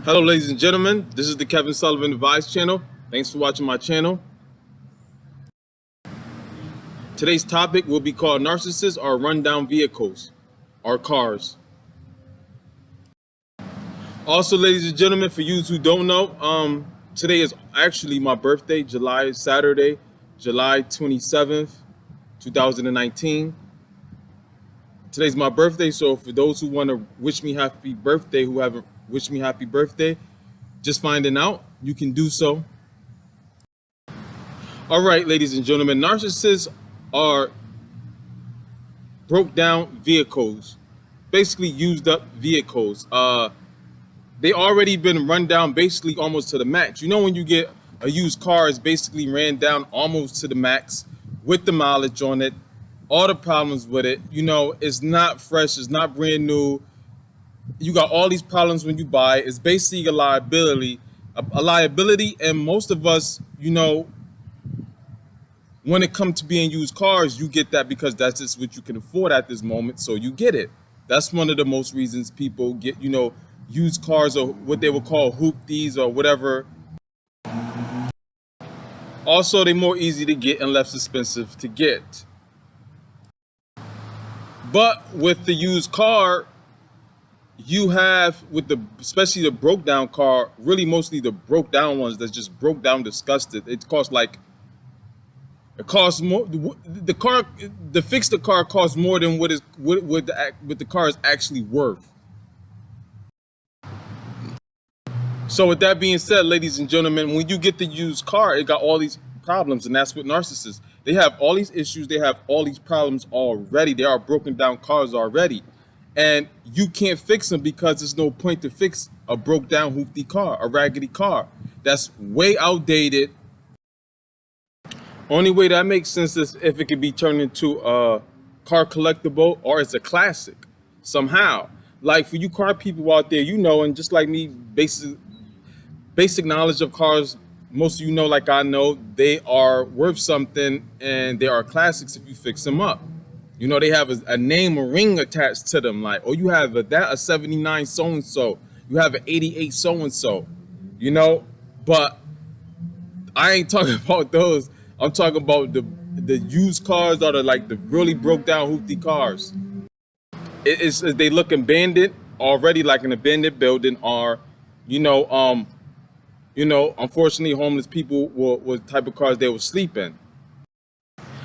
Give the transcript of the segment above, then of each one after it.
Hello, ladies and gentlemen. This is the Kevin Sullivan Advice channel. Thanks for watching my channel. Today's topic will be called Narcissists or rundown vehicles or cars. Also, ladies and gentlemen, for you who don't know, today is actually my birthday, Saturday, July 27th, 2019. Today's my birthday, so for those who want to wish me happy birthday, who haven't wished me happy birthday, just finding out, you can do so. All right, ladies and gentlemen, narcissists are broke down vehicles, basically used up vehicles. They already been run down basically almost to the max. You know, when you get a used car, it's basically ran down almost to the max with the mileage on it, all the problems with it. You know, it's not fresh, it's not brand new. You got all these problems when you buy it. It's basically a liability, and most of us, you know, when it comes to being used cars, you get that because that's just what you can afford at this moment, so you get it. That's one of the most reasons people get, you know, used cars, or what they would call hoopties or whatever. Also, they're more easy to get and less expensive to get. But with the used car, you have, with the, especially the broke down car, really mostly the broke down ones that just broke down, disgusted. It costs more. The car, to fix the car costs more than what the car is actually worth. So with that being said, ladies and gentlemen, when you get the used car, it got all these problems, and that's what narcissists. They have all these issues. They have all these problems already. They are broken down cars already. And you can't fix them because there's no point to fix a broke down hoopty car, a raggedy car. That's way outdated. Only way that makes sense is if it could be turned into a car collectible, or it's a classic somehow. Like for you car people out there, you know, and just like me, basic knowledge of cars, most of you know, like I know, they are worth something, and they are classics if you fix them up. You know, they have a name, a ring attached to them. Like, oh, you have a 79 so-and-so. You have an 88 so-and-so, you know? But I ain't talking about those. I'm talking about the used cars, or the really broke down hoopty cars. They look abandoned already, like an abandoned building, or, unfortunately, homeless people were the type of cars they would sleep in.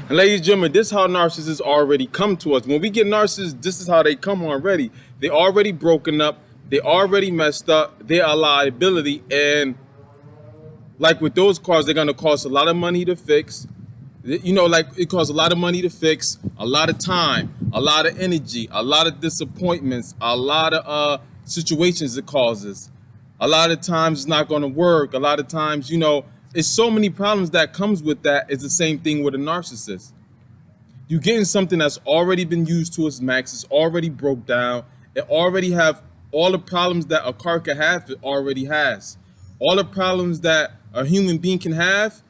And ladies and gentlemen, this is how narcissists already come to us. When we get narcissists, this is how they come already. They already broken up. They already messed up. They're a liability. And like with those cars, they're going to cost a lot of money to fix. You know, like it costs a lot of money to fix, a lot of time, a lot of energy, a lot of disappointments, a lot of situations it causes. A lot of times it's not going to work. A lot of times, you know, it's so many problems that comes with that. It's the same thing with a narcissist. You're getting something that's already been used to its max. It's already broke down. It already have all the problems that a car can have. It already has all the problems that a human being can have,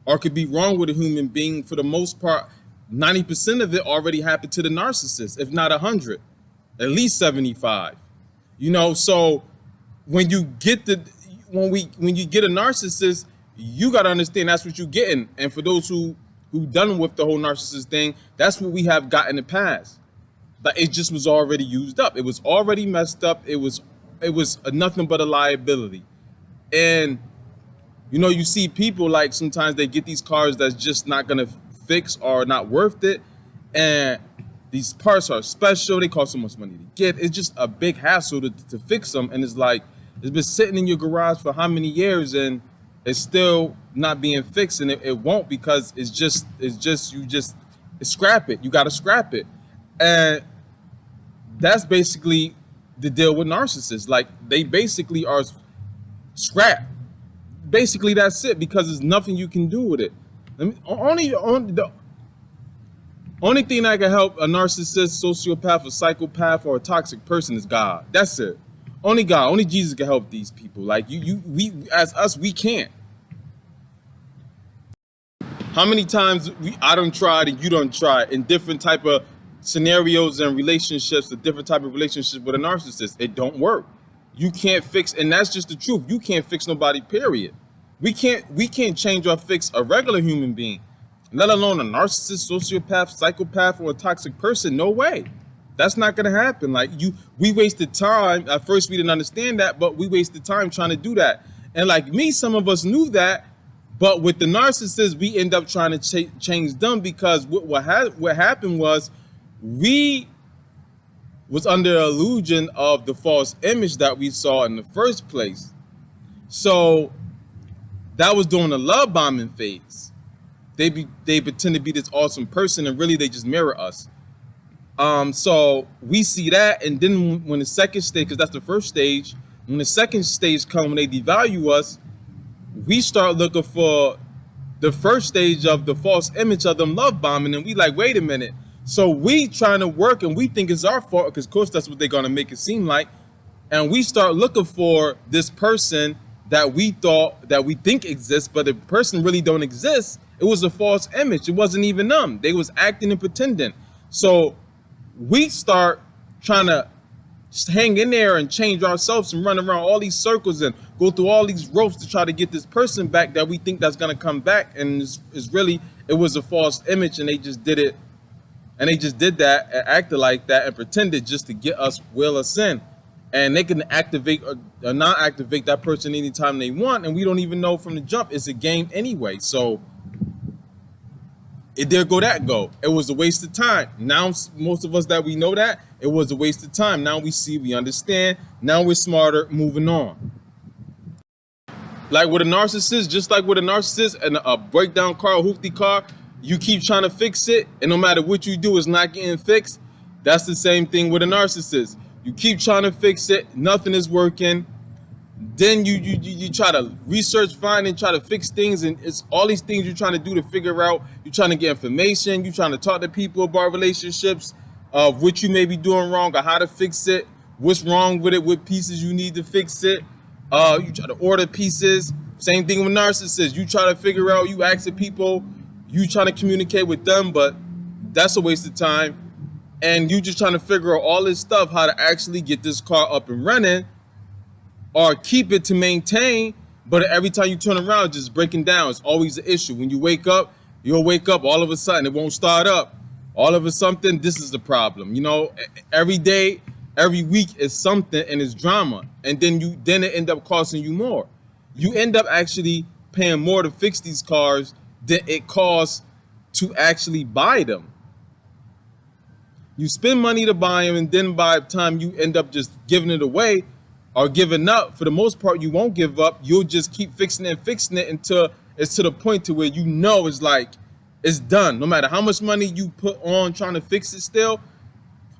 or could be wrong with a human being. For the most part, 90% of it already happened to the narcissist, if not 100, at least 75. You know, so when you get when you get a narcissist, you got to understand that's what you're getting. And for those who done with the whole narcissist thing, that's what we have got in the past. But it just was already used up. It was already messed up. It was nothing but a liability. And you know, you see people, like, sometimes they get these cars that's just not gonna fix or not worth it, and these parts are special. They cost so much money to get. It's just a big hassle to fix them. And it's like, it's been sitting in your garage for how many years, and it's still not being fixed, and it won't, because it's scrap it. You got to scrap it. And that's basically the deal with narcissists. Like, they basically are scrap. Basically, that's it, because there's nothing you can do with it. The only thing that can help a narcissist, sociopath, or psychopath, or a toxic person is God. That's it. Only God, only Jesus can help these people. Like we as us, we can't. How many times I done tried and you done tried in different type of scenarios and relationships, a different type of relationship with a narcissist? It don't work. You can't fix, and that's just the truth. You can't fix nobody, period. We can't change or fix a regular human being, let alone a narcissist, sociopath, psychopath, or a toxic person. No way. That's not gonna happen. Like we wasted time. At first we didn't understand that, but we wasted time trying to do that. And like me, some of us knew that, but with the narcissists, we end up trying to change them, because what happened was we was under the illusion of the false image that we saw in the first place. So that was during the love bombing phase. They pretend to be this awesome person, and really they just mirror us. So we see that, and then when the second stage, because that's the first stage, when the second stage comes, when they devalue us, we start looking for the first stage of the false image of them love bombing, and we like, wait a minute. So we trying to work, and we think it's our fault, because of course that's what they're gonna make it seem like. And we start looking for this person that we think exists, but the person really don't exist. It was a false image. It wasn't even them. They was acting and pretending. So we start trying to hang in there and change ourselves and run around all these circles and go through all these ropes to try to get this person back that we think that's gonna come back. And it's really, it was a false image, and they just did it. And they just did that and acted like that and pretended just to get us, will us in. And they can activate or not activate that person anytime they want. And we don't even know from the jump. It's a game anyway. So there go that go. It was a waste of time. Now, most of us that we know that, it was a waste of time. Now we see, we understand. Now we're smarter, moving on. Like with a narcissist, just like with a narcissist and a breakdown car, a hoopty car, you keep trying to fix it, and no matter what you do, it's not getting fixed. That's the same thing with a narcissist. You keep trying to fix it, nothing is working. Then you try to research, find, and try to fix things, and it's all these things you're trying to do to figure out. You're trying to get information. You're trying to talk to people about relationships, of what you may be doing wrong or how to fix it, what's wrong with it, what pieces you need to fix it. You try to order pieces. Same thing with narcissists. You try to figure out, you ask the people, you trying to communicate with them, but that's a waste of time. And you just trying to figure out all this stuff, how to actually get this car up and running or keep it to maintain. But every time you turn around, it's just breaking down. It's always an issue. When you wake up, you'll wake up all of a sudden, it won't start up. All of a sudden, this is the problem. You know, every day, every week is something, and it's drama. And then it end up costing you more. You end up actually paying more to fix these cars than it costs to actually buy them. You spend money to buy them, and then by the time you end up just giving it away or giving up, for the most part, you won't give up. You'll just keep fixing it until it's to the point to where you know it's like, it's done. No matter how much money you put on trying to fix it still,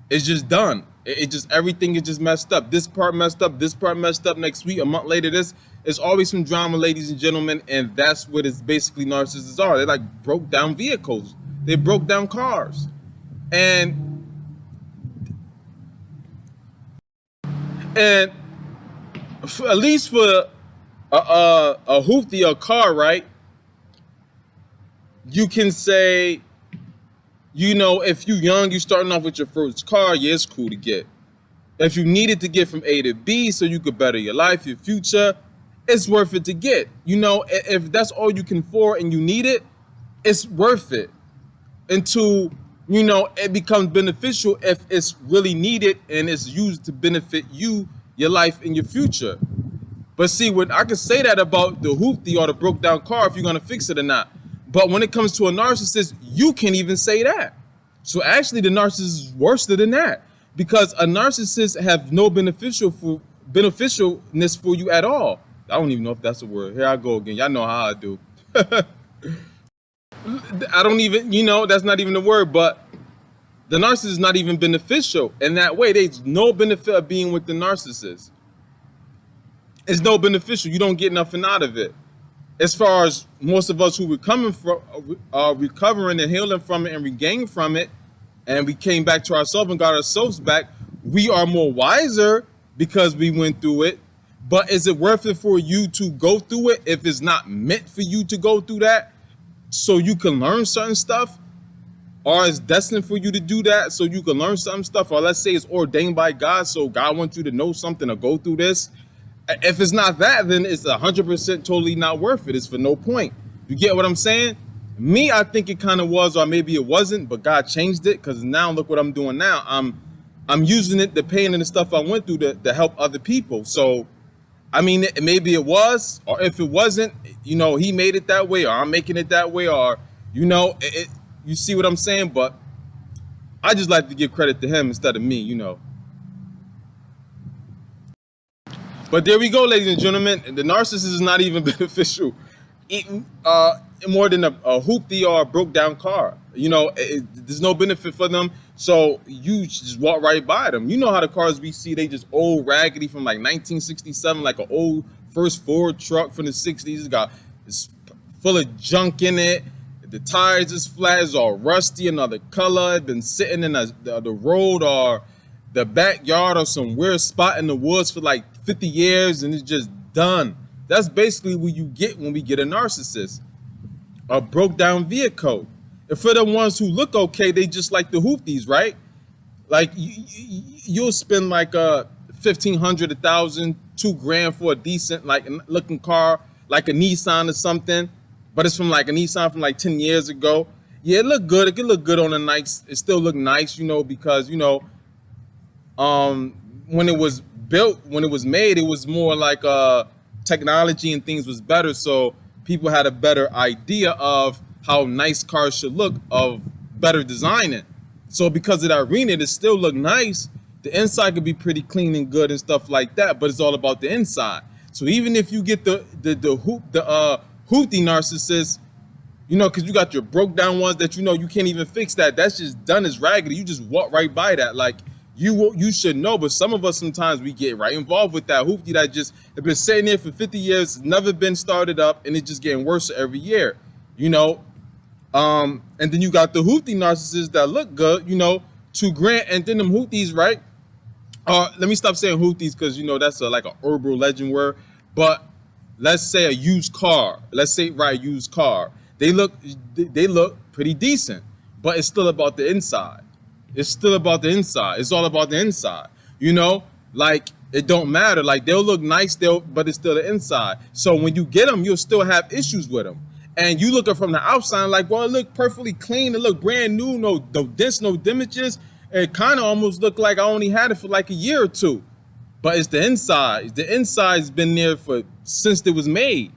it's just done. It just, everything is just messed up. This part messed up, this part messed up. Next week, a month later, this. It's always some drama, ladies and gentlemen, and that's what it's basically narcissists are. They're like broke down vehicles. They broke down cars. And at least for a hoopty or car, right? You can say, you know, if you're young, you're starting off with your first car, yeah, it's cool to get. If you needed to get from A to B so you could better your life, your future, it's worth it to get. You know, if that's all you can afford and you need it, it's worth it. Until, you know, it becomes beneficial if it's really needed and it's used to benefit you, your life, and your future. But see, when I can say that about the hoopty or the broke down car, if you're gonna fix it or not. But when it comes to a narcissist, you can't even say that. So actually the narcissist is worse than that, because a narcissist have no beneficialness for you at all. I don't even know if that's a word. Here I go again. Y'all know how I do. I don't even, you know, that's not even a word, but the narcissist is not even beneficial in that way. There's no benefit of being with the narcissist. It's no beneficial. You don't get nothing out of it. As far as most of us who were recovering and healing from it and regaining from it, and we came back to ourselves and got ourselves back, we are more wiser because we went through it. But is it worth it for you to go through it if it's not meant for you to go through that so you can learn certain stuff? or it's destined for you to do that so you can learn some stuff, or let's say it's ordained by God, so God wants you to know something or go through this. If it's not that, then it's 100% totally not worth it. It's for no point. You get what I'm saying? Me, I think it kind of was, or maybe it wasn't, but God changed it, because now look what I'm doing now. I'm using it, the pain and the stuff I went through, to help other people. So I mean, maybe it was, or if it wasn't, he made it that way, or I'm making it that way, or you see what I'm saying? But I just like to give credit to him instead of me. But there we go, ladies and gentlemen. The narcissist is not even beneficial, more than a hoopty or a broke down car. There's no benefit for them. So you just walk right by them. You know how the cars we see, they just old raggedy from like 1967, like an old first Ford truck from the 60s. It's full of junk in it. The tires is flat, it's all rusty, another color, been sitting in the road or the backyard or some weird spot in the woods for like 50 years, and it's just done. That's basically what you get when we get a narcissist. A broke down vehicle. And for the ones who look okay, they just like the hoopties, right? Like you'll spend like $1,500, $1,000, $2,000 for a decent like looking car, like a Nissan or something, but it's from like a Nissan from like 10 years ago. Yeah, it look good. It can look good on a nice. It still look nice, because when it was built, when it was made, it was more like technology and things was better, so people had a better idea of how nice cars should look, of better designing. So because of that arena, it still look nice. The inside could be pretty clean and good and stuff like that, but it's all about the inside. So even if you get the hoopty narcissist, because you got your broke down ones that you can't even fix that. That's just done as raggedy. You just walk right by that. Like you should know, but some of us sometimes we get right involved with that hoopty that just have been sitting there for 50 years, never been started up, and it's just getting worse every year. And then you got the hoopty narcissists that look good, $2,000, and then them hoopties, right? Let me stop saying hoopties, because that's like an urban legend word. But let's say a used car. Let's say used car. They look pretty decent, but it's still about the inside. It's still about the inside. It's all about the inside. Like it don't matter. Like they'll look nice, but it's still the inside. So when you get them, you'll still have issues with them. And you looking from the outside, like, well, it look perfectly clean. It look brand new. No dents, no damages. It kind of almost looked like I only had it for like a year or two. But it's the inside. The inside's been there since it was made.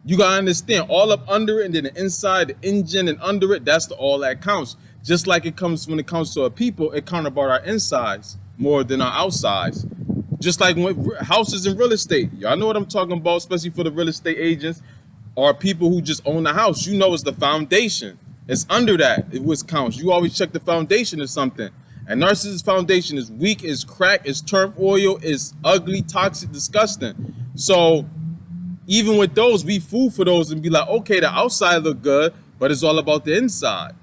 You gotta understand, all up under it, and then the inside, the engine, and under it, that's all that counts. Just like when it comes to our people, it counts about our insides more than our outsides. Just like houses in real estate. Y'all know what I'm talking about, especially for the real estate agents or people who just own the house. It's the foundation. It's under that. It was counts. You always check the foundation or something. And narcissist foundation is weak, is cracked, is turmoil, is ugly, toxic, disgusting. So even with those, we fool for those and be like, okay, the outside look good, but it's all about the inside.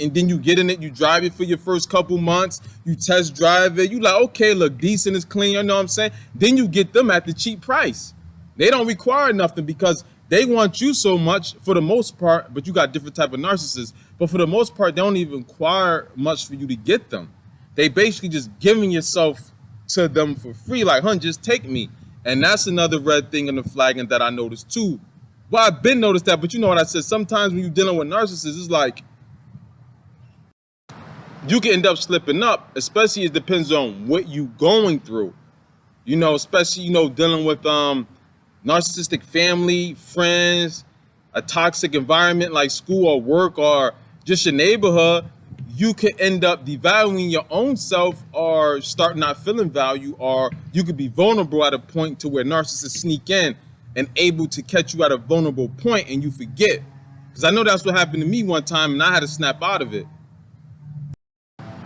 And then you get in it, you drive it for your first couple months, you test drive it, you like, okay, look decent, it's clean, you know what I'm saying? Then you get them at the cheap price. They don't require nothing because they want you so much for the most part, but you got different type of narcissists. But for the most part, they don't even require much for you to get them. They basically just giving yourself to them for free, like, just take me. And that's another red thing in the flagging that I noticed too. Well, I've been noticed that, but you know what I said? Sometimes when you're dealing with narcissists, it's like you can end up slipping up, especially it depends on what you going through. Especially, dealing with narcissistic family, friends, a toxic environment like school or work or just your neighborhood, you can end up devaluing your own self or start not feeling value, or you could be vulnerable at a point to where narcissists sneak in and able to catch you at a vulnerable point and you forget. Because I know that's what happened to me one time and I had to snap out of it.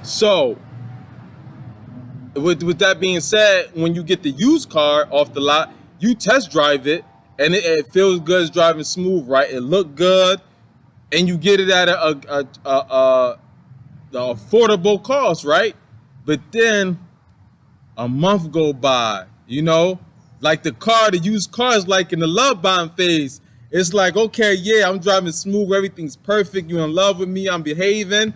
So with that being said, when you get the used car off the lot, you test drive it and it feels good, it's driving smooth, right? It look good, and you get it at a affordable cost, right? But then a month go by, like the used car is like in the love bomb phase. It's like, okay, yeah, I'm driving smooth, everything's perfect, you're in love with me, I'm behaving.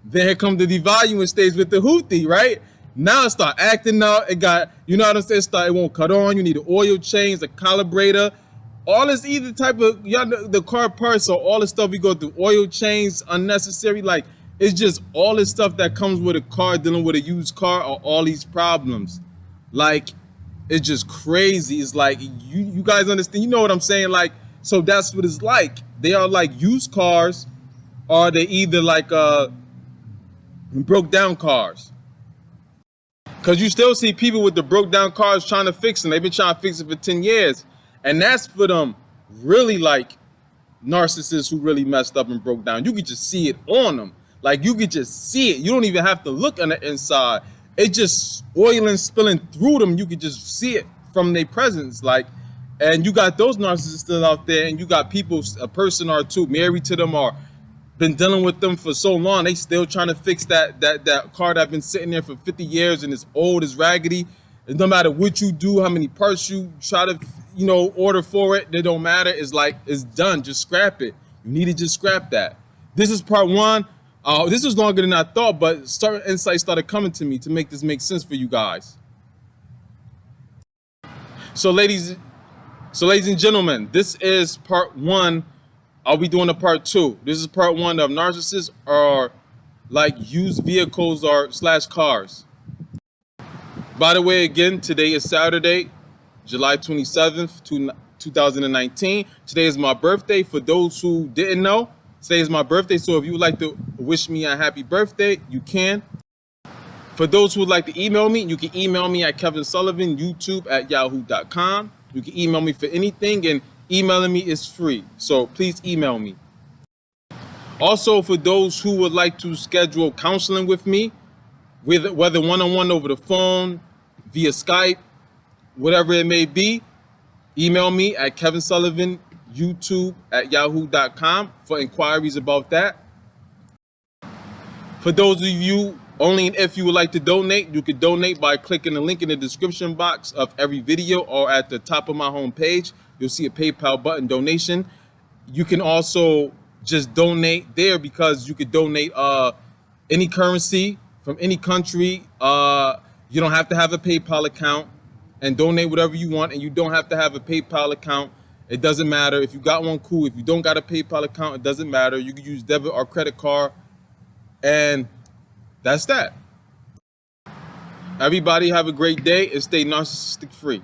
Then here comes the devaluing stage with the Houthi, right? Now it start acting out. It got, you know what I'm saying? It won't cut on. You need an oil change, a calibrator. All this either type of, y'all know, the car parts, so all the stuff we go through, oil change, unnecessary. Like, it's just all this stuff that comes with a car, dealing with a used car, are all these problems. Like, it's just crazy. It's like, you guys understand, you know what I'm saying? Like, so that's what it's like. They are like used cars, or they either like broke down cars. Because you still see people with the broke down cars trying to fix them. They've been trying to fix it for 10 years. And that's for them really like narcissists who really messed up and broke down. You could just see it on them. Like, you could just see it. You don't even have to look on the inside. It just oiling, spilling through them. You could just see it from their presence. Like, and you got those narcissists still out there, and you got people, a person or two married to them or been dealing with them for so long, they still trying to fix that car that's been sitting there for 50 years and it's old, it's raggedy. And no matter what you do, how many parts you try to, you know, order for it, they don't matter. It's like, it's done. Just scrap it. You need to just scrap that. This is part one. This was longer than I thought, but certain insights started coming to me to make this make sense for you guys. So ladies and gentlemen, this is part one. I'll be doing a part two. This is part one of narcissists are like used vehicles or / cars. By the way, again, today is Saturday, July 27th, 2019. Today is my birthday. For those who didn't know, today is my birthday. So if you would like to wish me a happy birthday, you can. For those who would like to email me, you can email me at kevinsullivanyoutube@yahoo.com. You can email me for anything, and emailing me is free. So please email me. Also, for those who would like to schedule counseling with me, whether one-on-one over the phone, via Skype, whatever it may be, email me at kevinsullivanyoutube@yahoo.com for inquiries about that. For those of you, only if you would like to donate, you can donate by clicking the link in the description box of every video or at the top of my homepage. You'll see a PayPal button, donation. You can also just donate there, because you could donate any currency from any country. You don't have to have a PayPal account, and donate whatever you want, and you don't have to have a PayPal account. It doesn't matter. If you got one, cool. If you don't got a PayPal account, it doesn't matter. You can use debit or credit card, and that's that. Everybody have a great day and stay narcissistic free.